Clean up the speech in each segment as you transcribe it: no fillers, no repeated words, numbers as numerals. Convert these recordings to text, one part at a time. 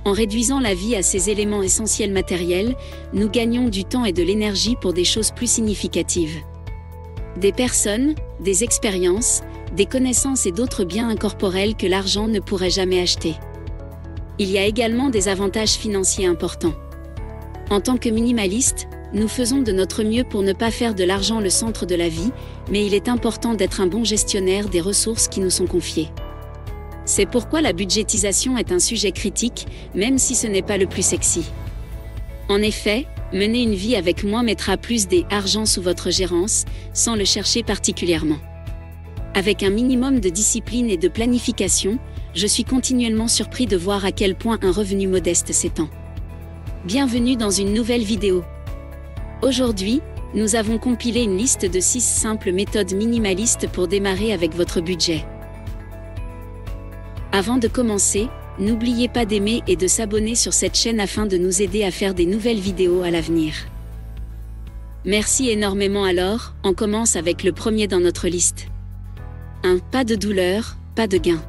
En réduisant la vie à ces éléments essentiels matériels, nous gagnons du temps et de l'énergie pour des choses plus significatives. Des personnes, des expériences, des connaissances et d'autres biens incorporels que l'argent ne pourrait jamais acheter. Il y a également des avantages financiers importants. En tant que minimaliste, nous faisons de notre mieux pour ne pas faire de l'argent le centre de la vie, mais il est important d'être un bon gestionnaire des ressources qui nous sont confiées. C'est pourquoi la budgétisation est un sujet critique, même si ce n'est pas le plus sexy. En effet, mener une vie avec moins mettra plus d'argent sous votre gérance, sans le chercher particulièrement. Avec un minimum de discipline et de planification, je suis continuellement surpris de voir à quel point un revenu modeste s'étend. Bienvenue dans une nouvelle vidéo. Aujourd'hui, nous avons compilé une liste de 6 simples méthodes minimalistes pour démarrer avec votre budget. Avant de commencer, n'oubliez pas d'aimer et de s'abonner sur cette chaîne afin de nous aider à faire des nouvelles vidéos à l'avenir. Merci énormément. Alors, on commence avec le premier dans notre liste. 1. Pas de douleur, pas de gain.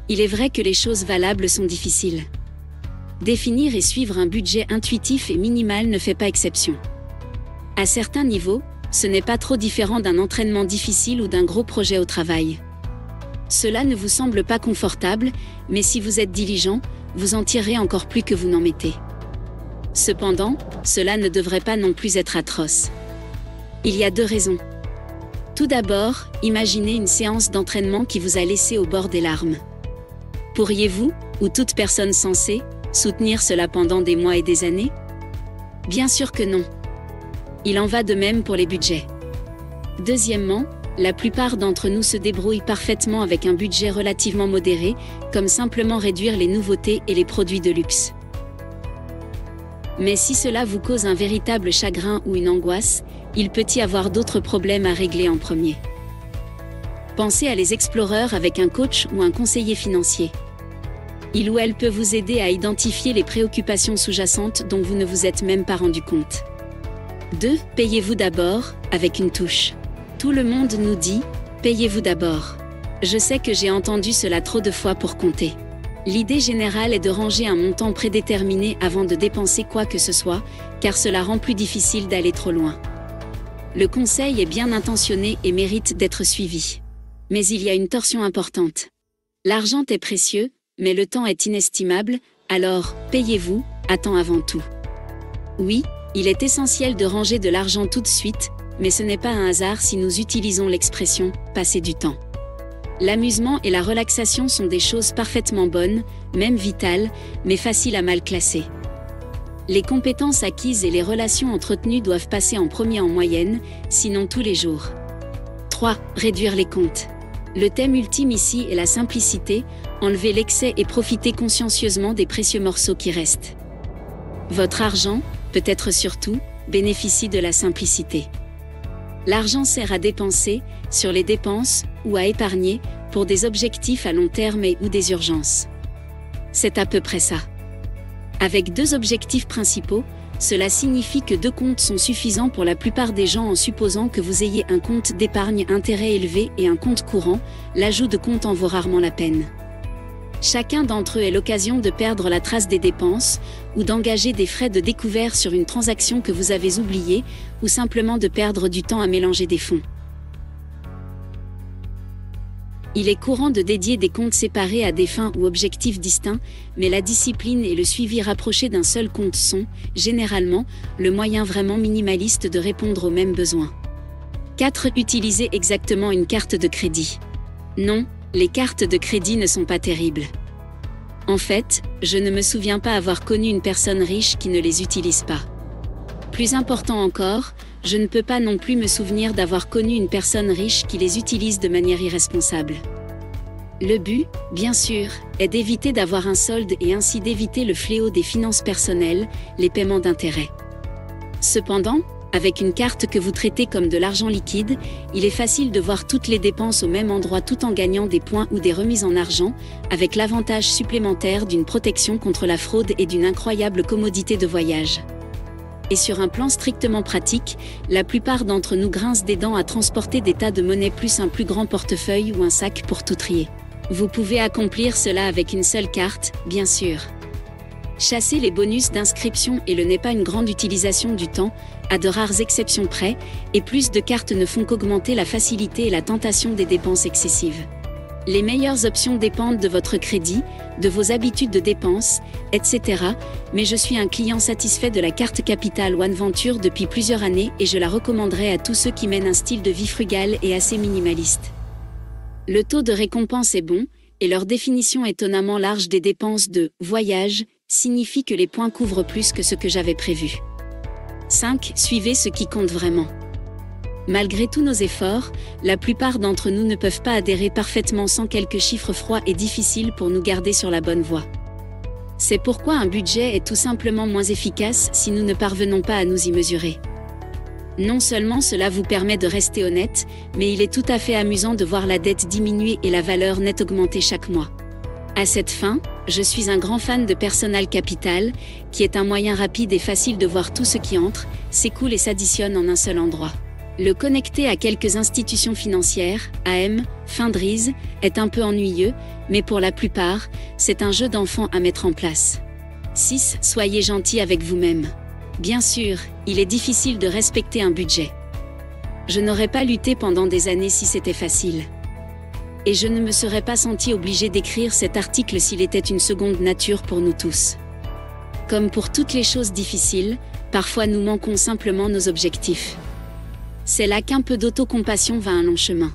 Il est vrai que les choses valables sont difficiles. Définir et suivre un budget intuitif et minimal ne fait pas exception. À certains niveaux, ce n'est pas trop différent d'un entraînement difficile ou d'un gros projet au travail. Cela ne vous semble pas confortable, mais si vous êtes diligent, vous en tirerez encore plus que vous n'en mettez. Cependant, cela ne devrait pas non plus être atroce. Il y a 2 raisons. Tout d'abord, imaginez une séance d'entraînement qui vous a laissé au bord des larmes. Pourriez-vous, ou toute personne sensée, soutenir cela pendant des mois et des années? Bien sûr que non. Il en va de même pour les budgets. Deuxièmement, la plupart d'entre nous se débrouillent parfaitement avec un budget relativement modéré, comme simplement réduire les nouveautés et les produits de luxe. Mais si cela vous cause un véritable chagrin ou une angoisse, il peut y avoir d'autres problèmes à régler en premier. Pensez à les explorers avec un coach ou un conseiller financier. Il ou elle peut vous aider à identifier les préoccupations sous-jacentes dont vous ne vous êtes même pas rendu compte. 2. Payez-vous d'abord, avec une touche. Tout le monde nous dit « payez-vous d'abord ». Je sais que j'ai entendu cela trop de fois pour compter. L'idée générale est de ranger un montant prédéterminé avant de dépenser quoi que ce soit, car cela rend plus difficile d'aller trop loin. Le conseil est bien intentionné et mérite d'être suivi. Mais il y a une torsion importante. L'argent est précieux, mais le temps est inestimable, alors payez-vous, à temps avant tout. Oui, il est essentiel de ranger de l'argent tout de suite, mais ce n'est pas un hasard si nous utilisons l'expression « passer du temps ». L'amusement et la relaxation sont des choses parfaitement bonnes, même vitales, mais faciles à mal classer. Les compétences acquises et les relations entretenues doivent passer en premier en moyenne, sinon tous les jours. 3. Réduire les comptes. Le thème ultime ici est la simplicité, enlever l'excès et profiter consciencieusement des précieux morceaux qui restent. Votre argent, peut-être surtout, bénéficie de la simplicité. L'argent sert à dépenser, sur les dépenses, ou à épargner, pour des objectifs à long terme ou des urgences. C'est à peu près ça. Avec 2 objectifs principaux, cela signifie que 2 comptes sont suffisants pour la plupart des gens en supposant que vous ayez un compte d'épargne intérêt élevé et un compte courant, l'ajout de compte en vaut rarement la peine. Chacun d'entre eux est l'occasion de perdre la trace des dépenses, ou d'engager des frais de découvert sur une transaction que vous avez oubliée, ou simplement de perdre du temps à mélanger des fonds. Il est courant de dédier des comptes séparés à des fins ou objectifs distincts, mais la discipline et le suivi rapproché d'un seul compte sont, généralement, le moyen vraiment minimaliste de répondre aux mêmes besoins. 4. Utilisez exactement une carte de crédit. Non, les cartes de crédit ne sont pas terribles. En fait, je ne me souviens pas avoir connu une personne riche qui ne les utilise pas. Plus important encore, je ne peux pas non plus me souvenir d'avoir connu une personne riche qui les utilise de manière irresponsable. Le but, bien sûr, est d'éviter d'avoir un solde et ainsi d'éviter le fléau des finances personnelles, les paiements d'intérêt. Cependant, avec une carte que vous traitez comme de l'argent liquide, il est facile de voir toutes les dépenses au même endroit tout en gagnant des points ou des remises en argent, avec l'avantage supplémentaire d'une protection contre la fraude et d'une incroyable commodité de voyage. Et sur un plan strictement pratique, la plupart d'entre nous grincent des dents à transporter des tas de monnaie plus un plus grand portefeuille ou un sac pour tout trier. Vous pouvez accomplir cela avec une seule carte, bien sûr. Chasser les bonus d'inscription et le n'est pas une grande utilisation du temps, à de rares exceptions près, et plus de cartes ne font qu'augmenter la facilité et la tentation des dépenses excessives. Les meilleures options dépendent de votre crédit, de vos habitudes de dépenses, etc. Mais je suis un client satisfait de la carte Capital One Venture depuis plusieurs années et je la recommanderais à tous ceux qui mènent un style de vie frugal et assez minimaliste. Le taux de récompense est bon, et leur définition étonnamment large des dépenses de « voyage » signifie que les points couvrent plus que ce que j'avais prévu. 5. Suivez ce qui compte vraiment. Malgré tous nos efforts, la plupart d'entre nous ne peuvent pas adhérer parfaitement sans quelques chiffres froids et difficiles pour nous garder sur la bonne voie. C'est pourquoi un budget est tout simplement moins efficace si nous ne parvenons pas à nous y mesurer. Non seulement cela vous permet de rester honnête, mais il est tout à fait amusant de voir la dette diminuer et la valeur nette augmenter chaque mois. À cette fin, je suis un grand fan de Personal Capital, qui est un moyen rapide et facile de voir tout ce qui entre, s'écoule et s'additionne en un seul endroit. Le connecter à quelques institutions financières, AM, Fundrise, est un peu ennuyeux, mais pour la plupart, c'est un jeu d'enfant à mettre en place. 6. Soyez gentil avec vous-même. Bien sûr, il est difficile de respecter un budget. Je n'aurais pas lutté pendant des années si c'était facile. Et je ne me serais pas senti obligé d'écrire cet article s'il était une seconde nature pour nous tous. Comme pour toutes les choses difficiles, parfois nous manquons simplement nos objectifs. C'est là qu'un peu d'autocompassion va un long chemin.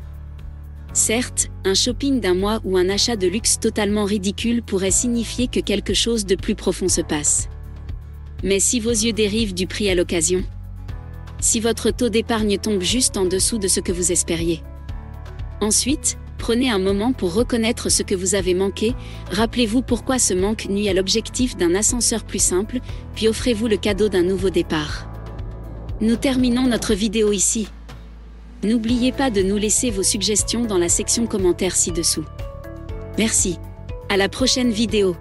Certes, un shopping d'un mois ou un achat de luxe totalement ridicule pourrait signifier que quelque chose de plus profond se passe. Mais si vos yeux dérivent du prix à l'occasion, si votre taux d'épargne tombe juste en dessous de ce que vous espériez. Ensuite, prenez un moment pour reconnaître ce que vous avez manqué, rappelez-vous pourquoi ce manque nuit à l'objectif d'un ascenseur plus simple, puis offrez-vous le cadeau d'un nouveau départ. Nous terminons notre vidéo ici. N'oubliez pas de nous laisser vos suggestions dans la section commentaires ci-dessous. Merci. À la prochaine vidéo.